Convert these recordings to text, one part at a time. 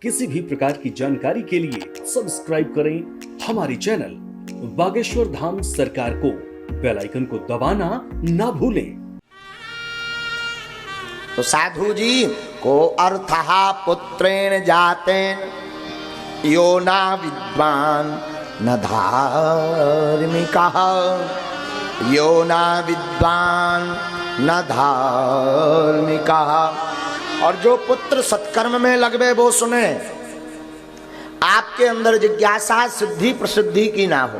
किसी भी प्रकार की जानकारी के लिए सब्सक्राइब करें हमारी चैनल बागेश्वर धाम सरकार को। बेल आइकन को दबाना ना भूलें। तो साधु जी को अर्थहा पुत्रेण जातेन यो ना विद्वान न धार्मिकः यो ना विद्वान न धार्मिकः। और जो पुत्र सत्कर्म में लगवे वो सुने। आपके अंदर जिज्ञासा सिद्धि प्रसिद्धि की ना हो।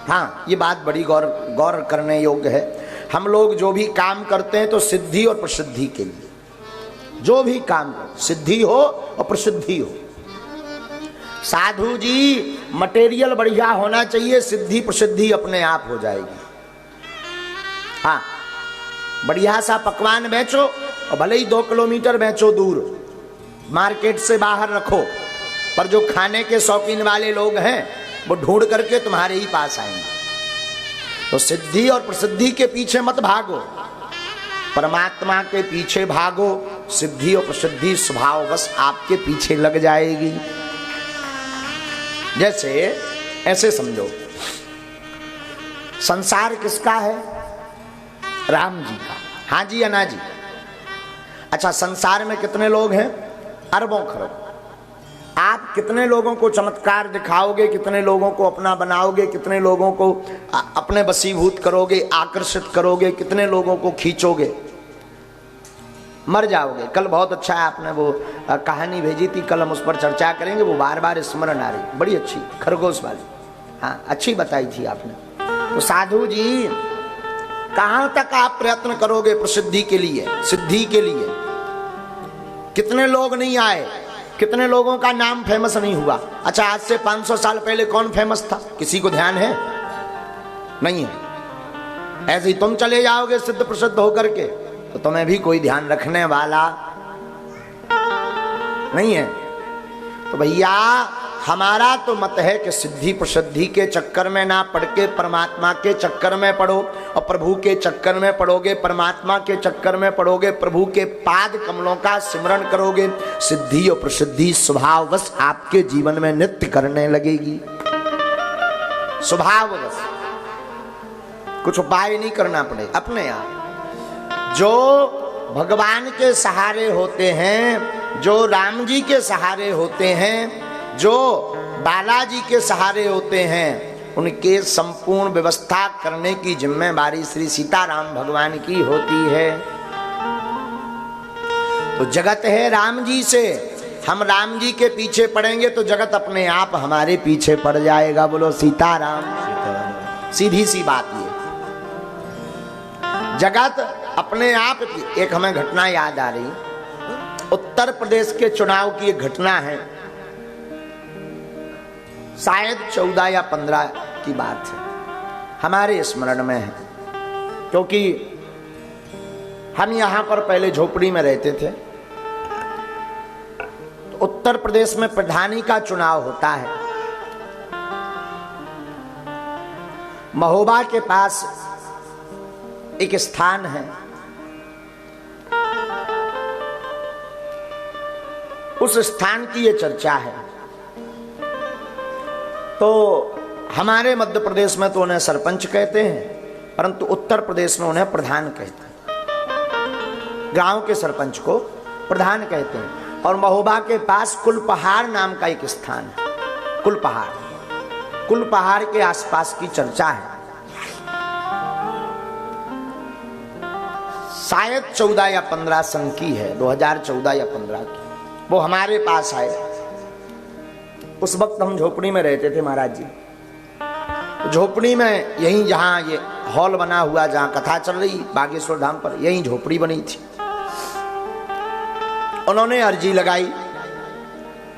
हाँ, ये बात बड़ी गौर करने योग्य है। हम लोग जो भी काम करते हैं तो सिद्धि और प्रसिद्धि के लिए, जो भी काम करो सिद्धि हो और प्रसिद्धि हो। साधु जी मटेरियल बढ़िया होना चाहिए, सिद्धि प्रसिद्धि अपने आप हो जाएगी। हाँ, बढ़िया सा पकवान बेचो और भले ही 2 किलोमीटर बेचो दूर, मार्केट से बाहर रखो, पर जो खाने के शौकीन वाले लोग हैं वो ढूंढ करके तुम्हारे ही पास आएंगे। तो सिद्धि और प्रसिद्धि के पीछे मत भागो, परमात्मा के पीछे भागो। सिद्धि और प्रसिद्धि स्वभाव बस आपके पीछे लग जाएगी। जैसे ऐसे समझो, संसार किसका है? राम जी का। हाँ जी या ना जी? अच्छा, संसार में कितने लोग हैं? अरबों खरबों। आप कितने लोगों को चमत्कार दिखाओगे, कितने लोगों को अपना बनाओगे, कितने लोगों को अपने वशीभूत करोगे, आकर्षित करोगे, कितने लोगों को खींचोगे? मर जाओगे। कल बहुत अच्छा है, आपने वो कहानी भेजी थी, कल हम उस पर चर्चा करेंगे। वो बार बार स्मरण आ रही, बड़ी अच्छी, खरगोश वाली। हाँ, अच्छी बताई थी आपने। तो साधु जी कहां तक आप प्रयत्न करोगे प्रसिद्धि के लिए, सिद्धि के लिए? कितने लोग नहीं आए, कितने लोगों का नाम फेमस नहीं हुआ। अच्छा, आज से 500 साल पहले कौन फेमस था? किसी को ध्यान है? नहीं है। ऐसे ही तुम चले जाओगे सिद्ध प्रसिद्ध होकर के, तो तुम्हें भी कोई ध्यान रखने वाला नहीं है। तो भैया हमारा तो मत है कि सिद्धि प्रसिद्धि के चक्कर में ना पड़ के परमात्मा के चक्कर में पड़ो। और प्रभु के चक्कर में पड़ोगे, परमात्मा के चक्कर में पड़ोगे, प्रभु के पाद कमलों का सिमरण करोगे, सिद्धि और प्रसिद्धि स्वभाववश आपके जीवन में नित्य करने लगेगी। स्वभाववश, कुछ उपाय नहीं करना पड़ेगा, अपने आप। जो भगवान के सहारे होते हैं, जो राम जी के सहारे होते हैं, जो बालाजी के सहारे होते हैं, उनके संपूर्ण व्यवस्था करने की जिम्मेदारी श्री सीताराम भगवान की होती है। तो जगत है राम जी से, हम राम जी के पीछे पड़ेंगे तो जगत अपने आप हमारे पीछे पड़ जाएगा। बोलो सीताराम। सीधी सी बात ये, जगत अपने आप। एक हमें घटना याद आ रही, उत्तर प्रदेश के चुनाव की एक घटना है, शायद 14 या 15 की बात है, हमारे स्मरण में है। क्योंकि हम यहां पर पहले झोपड़ी में रहते थे। तो उत्तर प्रदेश में प्रधानी का चुनाव होता है। महोबा के पास एक स्थान है, उस स्थान की ये चर्चा है। तो हमारे मध्य प्रदेश में तो उन्हें सरपंच कहते हैं, परंतु उत्तर प्रदेश में उन्हें प्रधान कहते हैं। गांव के सरपंच को प्रधान कहते हैं। और महोबा के पास कुलपहाड़ नाम का एक स्थान है। कुलपहाड़ के आसपास की चर्चा है। शायद 14 या 15 सन की है, 2014 या 15 की। वो हमारे पास आए। उस वक्त हम झोपड़ी में रहते थे महाराज जी। झोपड़ी में यहीं, जहां ये हॉल बना हुआ, जहां कथा चल रही बागेश्वर धाम पर, यहीं झोपड़ी बनी थी। उन्होंने अर्जी लगाई।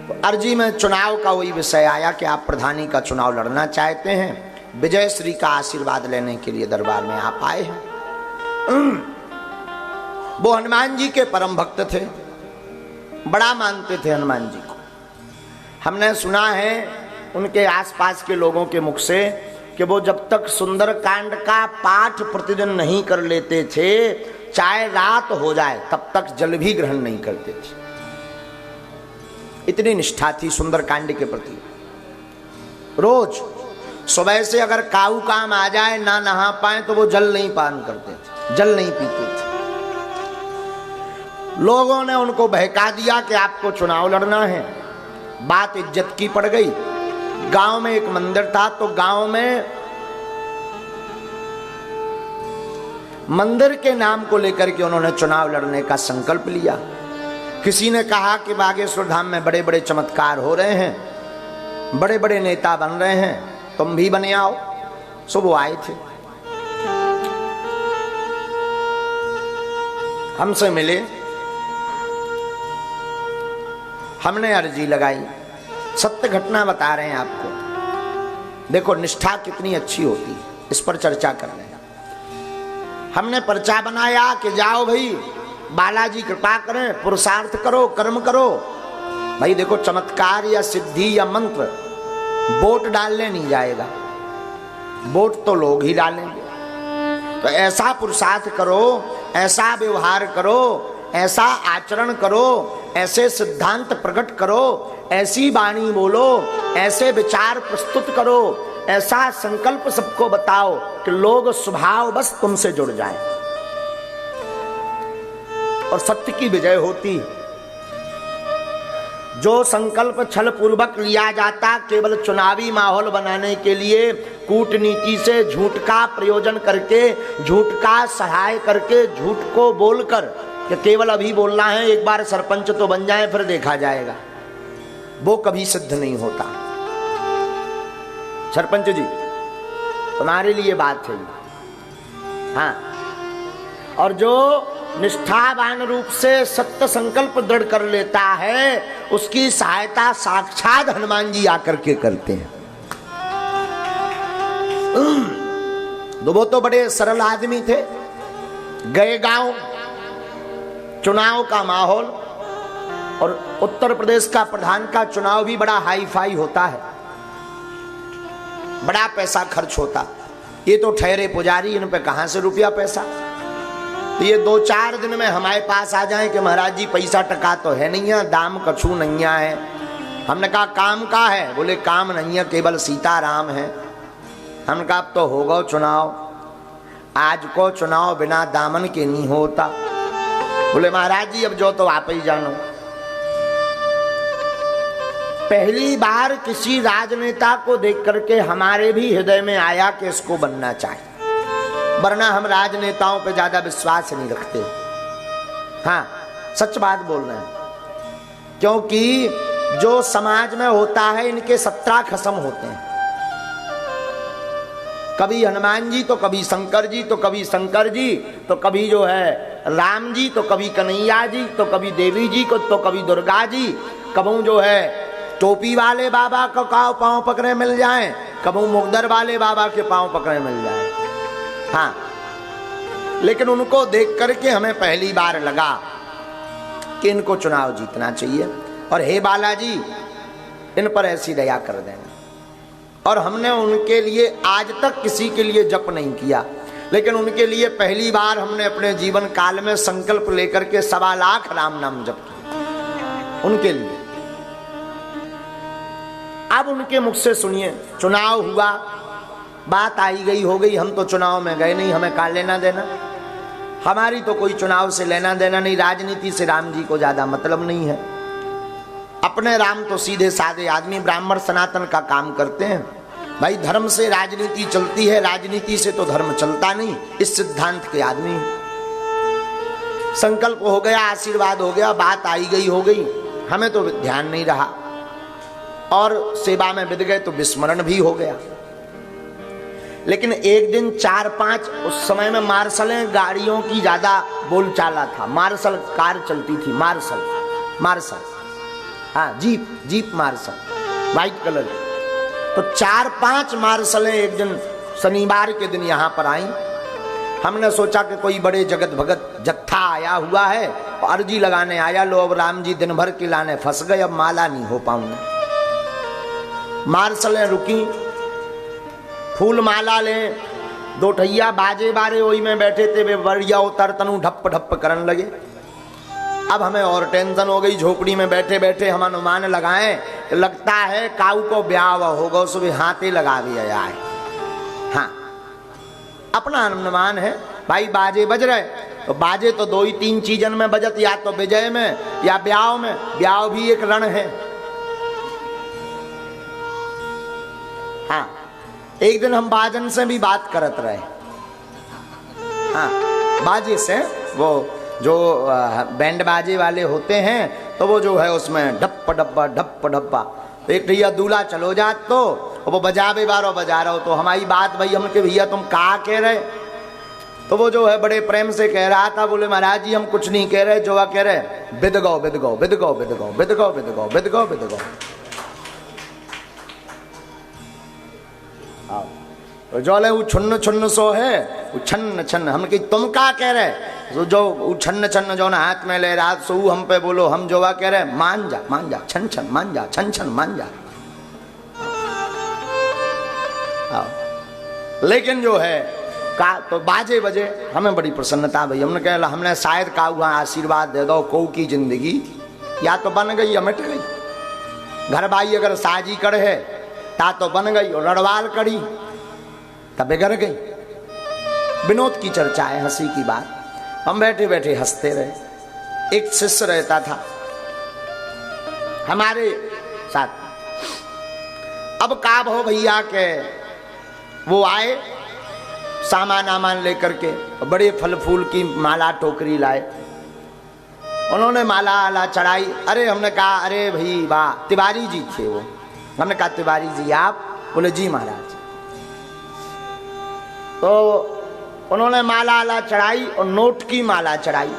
तो अर्जी में चुनाव का वही विषय आया कि आप प्रधानी का चुनाव लड़ना चाहते हैं, विजय श्री का आशीर्वाद लेने के लिए दरबार में आप आए हैं। वो हनुमान जी के परम भक्त थे, बड़ा मानते थे हनुमान जी को। हमने सुना है उनके आसपास के लोगों के मुख से कि वो जब तक सुंदरकांड का पाठ प्रतिदिन नहीं कर लेते थे, चाहे रात हो जाए तब तक जल भी ग्रहण नहीं करते थे। इतनी निष्ठा थी सुंदरकांड के प्रति। रोज सुबह से अगर काऊ काम आ जाए, ना नहा पाए, तो वो जल नहीं पान करते थे, जल नहीं पीते थे। लोगों ने उनको बहका दिया कि आपको चुनाव लड़ना है। बात इज्जत की पड़ गई। गांव में एक मंदिर था, तो गांव में मंदिर के नाम को लेकर के उन्होंने चुनाव लड़ने का संकल्प लिया। किसी ने कहा कि बागेश्वर धाम में बड़े बड़े चमत्कार हो रहे हैं, बड़े बड़े नेता बन रहे हैं, तुम भी बने आओ। सो वो आए थे, हमसे मिले, हमने अर्जी लगाई। सत्य घटना बता रहे हैं आपको। देखो निष्ठा कितनी अच्छी होती है, इस पर चर्चा कर रहे हैं। हमने पर्चा बनाया कि जाओ भाई, बालाजी कृपा करें, पुरुषार्थ करो, कर्म करो। भाई देखो, चमत्कार या सिद्धि या मंत्र वोट डालने नहीं जाएगा, वोट तो लोग ही डालेंगे। तो ऐसा पुरुषार्थ करो, ऐसा व्यवहार करो, ऐसा आचरण करो, ऐसे सिद्धांत प्रकट करो, ऐसी वाणी बोलो, ऐसे विचार प्रस्तुत करो, ऐसा संकल्प सबको बताओ कि लोग स्वभाव बस तुमसे जुड़ जाएं और सत्य की विजय होती। जो संकल्प छल पूर्वक लिया जाता केवल चुनावी माहौल बनाने के लिए, कूटनीति से झूठ का प्रयोजन करके, झूठ का सहाय करके, झूठ को बोलकर कि केवल अभी बोलना है, एक बार सरपंच तो बन जाए फिर देखा जाएगा, वो कभी सिद्ध नहीं होता। सरपंच जी तुम्हारे लिए बात है। हाँ, और जो निष्ठावान रूप से सत्य संकल्प दृढ़ कर लेता है, उसकी सहायता साक्षात हनुमान जी आकर के करते हैं। तो वो तो बड़े सरल आदमी थे। गए गांव, चुनाव का माहौल, और उत्तर प्रदेश का प्रधान का चुनाव भी बड़ा हाई फाई होता है, बड़ा पैसा खर्च होता। ये तो ठहरे पुजारी, इन पे कहां से रुपया पैसा। तो ये 2-4 दिन में हमारे पास आ जाए कि महाराज जी पैसा टका तो है नहीं है, दाम कछु नहीं है। हमने कहा काम का है? बोले काम नहीं है, केवल सीताराम है। हमने कहा अब तो होगा चुनाव, आज को चुनाव बिना दामन के नहीं होता। बोले महाराज जी अब जो तो आप ही जानो। पहली बार किसी राजनेता को देख करके हमारे भी हृदय में आया कि इसको बनना चाहिए, वरना हम राजनेताओं पे ज्यादा विश्वास नहीं रखते। हाँ, सच बात बोल रहे हैं, क्योंकि जो समाज में होता है इनके 17 खसम होते हैं। कभी हनुमान जी, तो कभी शंकर जी, तो कभी शंकर जी, तो कभी जो है राम जी, तो कभी कन्हैया जी, तो कभी देवी जी को, तो कभी दुर्गा जी, कभी जो है टोपी वाले बाबा को पांव पकड़े मिल जाए, कभी मुगदर वाले बाबा के पांव पकड़े मिल जाए। हाँ, लेकिन उनको देख करके हमें पहली बार लगा कि इनको चुनाव जीतना चाहिए, और हे बालाजी इन पर ऐसी दया कर देना। और हमने उनके लिए आज तक किसी के लिए जप नहीं किया, लेकिन उनके लिए पहली बार हमने अपने जीवन काल में संकल्प लेकर के 1.25 लाख राम नाम जप किया उनके लिए। अब उनके मुख से सुनिए, चुनाव हुआ, बात आई गई हो गई, हम तो चुनाव में गए नहीं, हमें क्या लेना देना, हमारी तो कोई चुनाव से लेना देना नहीं, राजनीति से राम जी को ज्यादा मतलब नहीं है। अपने राम तो सीधे साधे आदमी, ब्राह्मण सनातन का काम करते हैं। भाई धर्म से राजनीति चलती है, राजनीति से तो धर्म चलता नहीं, इस सिद्धांत के आदमी। संकल्प हो गया, आशीर्वाद हो गया, बात आई गई हो गई, हमें तो ध्यान नहीं रहा, और सेवा में बिद गए तो विस्मरण भी हो गया। लेकिन एक दिन 4-5, उस समय में मार्शलें गाड़ियों की ज्यादा बोलचाला था, मार्शल कार चलती थी, मार्शल, हाँ जीप मार्शल व्हाइट कलर। तो 4-5 मार्शलें एक दिन शनिवार के दिन यहाँ पर आई। हमने सोचा कि कोई बड़े जगत भगत जत्था आया हुआ है, अर्जी लगाने आया, लो अब राम जी दिन भर की लाने फंस गए, अब माला नहीं हो पाऊंगा। मार्शलें रुकी, फूल माला ले, 2 ठैया बाजे बारे वही में बैठे थे, वे बढ़िया उतर तनु ढप ढप करने लगे। अब हमें और टेंशन हो गई, झोपड़ी में बैठे बैठे हम अनुमान लगाएं, लगता है काऊ को ब्याह होगा, उसमें हाथे लगा दिया जाए। हाँ, अपना अनुमान है भाई। बाजे बज रहे तो बाजे तो 2 ही 3 चीजन में बजत, या तो विजय में या ब्याह में। ब्याह भी एक रण है। हाँ, एक दिन हम बाजन से भी बात करत रहे। हाँ, बाजे से, वो जो बैंड बाजे वाले होते हैं तो वो जो है उसमें ढप्पा डब्बा ढप्पा डब्बा, तो एक भैया दूल्हा चलो जात तो वो बजावे बारो बजा रहा हो, तो हमारी बात भाई हमने भैया तुम कहा कह रहे, तो वो जो है बड़े प्रेम से कह रहा था, बोले महाराज जी हम कुछ नहीं कह रहे, जो कह रहे बिद गो बिद गो बिद गो बिद गो बिद गो बिद गो बिद गो बिद गो। तो जो ले वो छुन्न छुन्न सो है, वो छन्न छन्न। हम कि तुम का कह रहे, तो जो वो छन्न छन्न जो ना हाथ में ले रहा सो हम पे बोलो, हम जो कह रहे मान जा छन छन मान जा छन छन मान जा। लेकिन जो है का तो बाजे बजे हमें बड़ी प्रसन्नता भई। हमने कहा हमने शायद का हुआ आशीर्वाद दे दो, कौ की जिंदगी या तो बन गई या मिट गई। घर बाई अगर साजी कर है ता तो बन गई, और रड़वाल करी तब बिगड़ गई। विनोद की चर्चा है, हंसी की बात। हम बैठे बैठे हंसते रहे। एक शिष्य रहता था हमारे साथ। अब का हो भैया के वो आए सामान आमान लेकर के, बड़े फल फूल की माला टोकरी लाए। उन्होंने माला आला चढ़ाई। अरे हमने कहा अरे भाई वाह, तिवारी जी थे वो। हमने कहा तिवारी जी आप? बोले जी महाराज। तो उन्होंने माला आला चढ़ाई और नोट की माला चढ़ाई,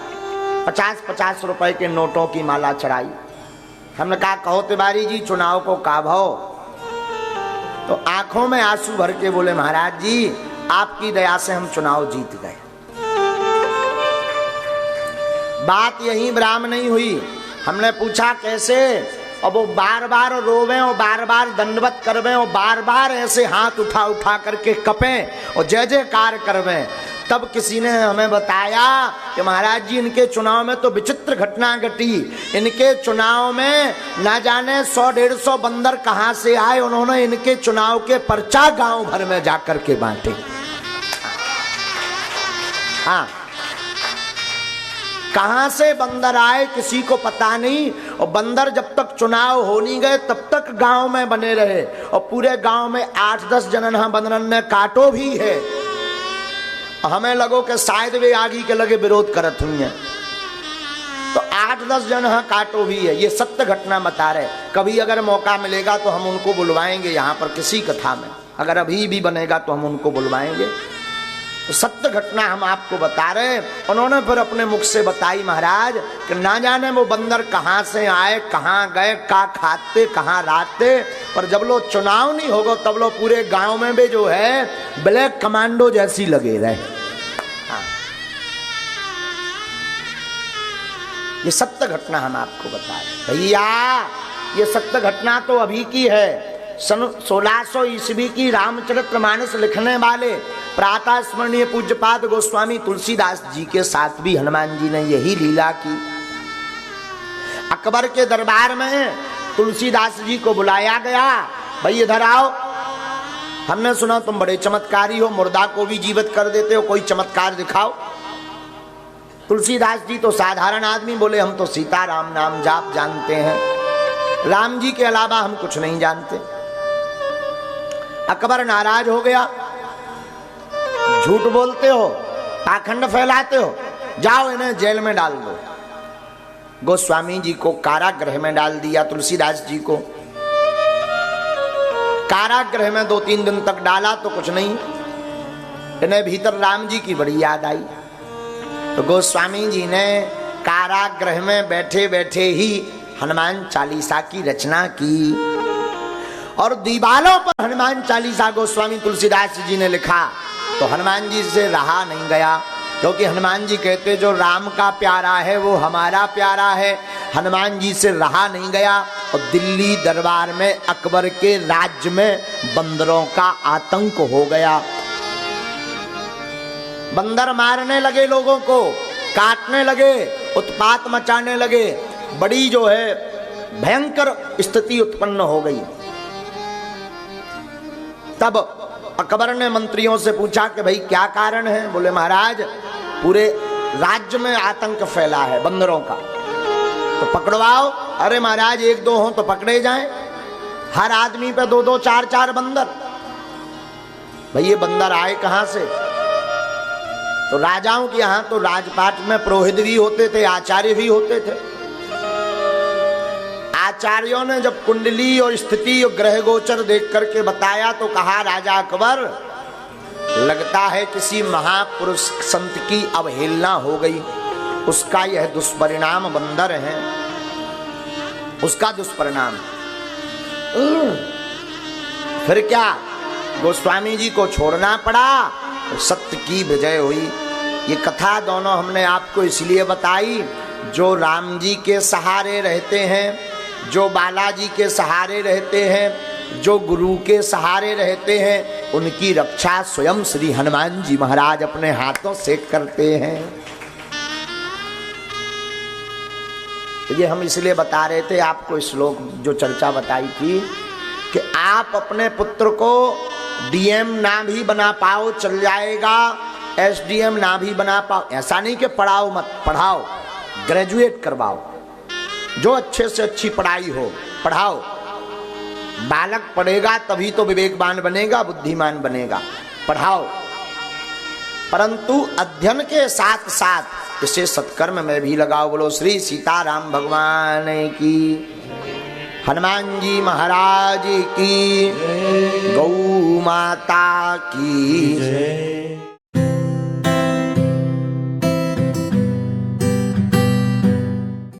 50-50 रुपए के नोटों की माला चढ़ाई। हमने कहा कहो तिवारी जी चुनाव को का भाव? तो आंखों में आंसू भर के बोले महाराज जी आपकी दया से हम चुनाव जीत गए। बात यहीं विराम नहीं हुई। हमने पूछा कैसे? और वो बार बार रोवे और बार बार दंडवत करवे और बार बार ऐसे हाथ उठा उठा करके कपें और जय जयकार करवे। तब किसी ने हमें बताया कि महाराज जी इनके चुनाव में तो विचित्र घटना घटी। इनके चुनाव में ना जाने 100-150 बंदर कहां से आए, उन्होंने इनके चुनाव के पर्चा गांव भर में जाकर के बांटे। हाँ, कहां से बंदर आए किसी को पता नहीं। और बंदर जब तक चुनाव हो नहीं गए तब तक गांव में बने रहे। और पूरे गांव में 8-10 जनन हाँ बंदरन में काटो भी है। हमें लगो कि शायद वे आगे के लगे विरोध करत हुई हैं, तो 8-10 जन हाँ काटो भी है। ये सत्य घटना बता रहे। कभी अगर मौका मिलेगा तो हम उनको बुलवाएंगे यहाँ पर किसी कथा में। अगर अभी भी बनेगा तो हम उनको बुलवाएंगे। तो सत्य घटना हम आपको बता रहे। उन्होंने फिर अपने मुख से बताई महाराज कि ना जाने वो बंदर कहाँ से आए, कहाँ गए, का खाते कहाँ राते, पर जब लोग चुनाव नहीं होगा तब लोग पूरे गांव में भी जो है ब्लैक कमांडो जैसी लगे रहे। हाँ। ये सत्य घटना हम आपको बता रहे भैया। ये सत्य घटना तो अभी की है। सन 1600 ईस्वी की रामचरितमानस लिखने वाले प्रातः स्मरणीय पूज्यपाद गोस्वामी तुलसीदास जी के साथ भी हनुमान जी ने यही लीला की। अकबर के दरबार में तुलसीदास जी को बुलाया गया। भाई इधर आओ, हमने सुना तुम बड़े चमत्कारी हो, मुर्दा को भी जीवित कर देते हो, कोई चमत्कार दिखाओ। तुलसीदास जी तो साधारण आदमी, बोले हम तो सीता राम नाम जाप जानते हैं, राम जी के अलावा हम कुछ नहीं जानते। अकबर नाराज हो गया। झूठ बोलते हो, पाखंड फैलाते हो, जाओ इन्हें जेल में डाल दो। गोस्वामी जी को कारागृह में डाल दिया। तुलसीदास जी को कारागृह में 2-3 दिन तक डाला तो कुछ नहीं। इन्हें भीतर राम जी की बड़ी याद आई। तो गोस्वामी जी ने कारागृह में बैठे बैठे ही हनुमान चालीसा की रचना की और दीवालों पर हनुमान चालीसा गोस्वामी तुलसीदास जी ने लिखा। तो हनुमान जी से रहा नहीं गया, क्योंकि हनुमान जी कहते जो राम का प्यारा है वो हमारा प्यारा है। हनुमान जी से रहा नहीं गया और दिल्ली दरबार में अकबर के राज्य में बंदरों का आतंक हो गया। बंदर मारने लगे, लोगों को काटने लगे उत्पात मचाने लगे, बड़ी जो है भयंकर स्थिति उत्पन्न हो गई। तब अकबर ने मंत्रियों से पूछा कि भाई क्या कारण है? बोले महाराज पूरे राज्य में आतंक फैला है बंदरों का, तो पकड़वाओ। अरे महाराज एक दो हो तो पकड़े जाएं, हर आदमी पे दो दो चार चार बंदर। भाई ये बंदर आए कहां से? तो राजाओं के यहां तो राजपाट में पुरोहित भी होते थे, आचार्य भी होते थे। आचार्यों ने जब कुंडली और स्थिति और ग्रह गोचर देख करके बताया तो कहा राजा अकबर लगता है किसी महापुरुष संत की अवहेलना हो गई, उसका यह दुष्परिणाम बंदर है, उसका दुष्परिणाम। फिर क्या, गोस्वामी जी को छोड़ना पड़ा और सत्य की विजय हुई। ये कथा दोनों हमने आपको इसलिए बताई, जो राम जी के सहारे रहते हैं, जो बालाजी के सहारे रहते हैं, जो गुरु के सहारे रहते हैं, उनकी रक्षा स्वयं श्री हनुमान जी महाराज अपने हाथों से करते हैं। तो ये हम इसलिए बता रहे थे आपको श्लोक जो चर्चा बताई थी कि आप अपने पुत्र को डीएम ना भी बना पाओ चल जाएगा, एसडीएम ना भी बना पाओ, ऐसा नहीं कि पढ़ाओ मत, पढ़ाओ, ग्रेजुएट करवाओ, जो अच्छे से अच्छी पढ़ाई हो पढ़ाओ। बालक पढ़ेगा तभी तो विवेकवान बनेगा, बुद्धिमान बनेगा, पढ़ाओ। परंतु अध्ययन के साथ साथ इसे सत्कर्म में भी लगाओ। बोलो श्री सीताराम भगवान की, हनुमान जी महाराज की, गौ माता की।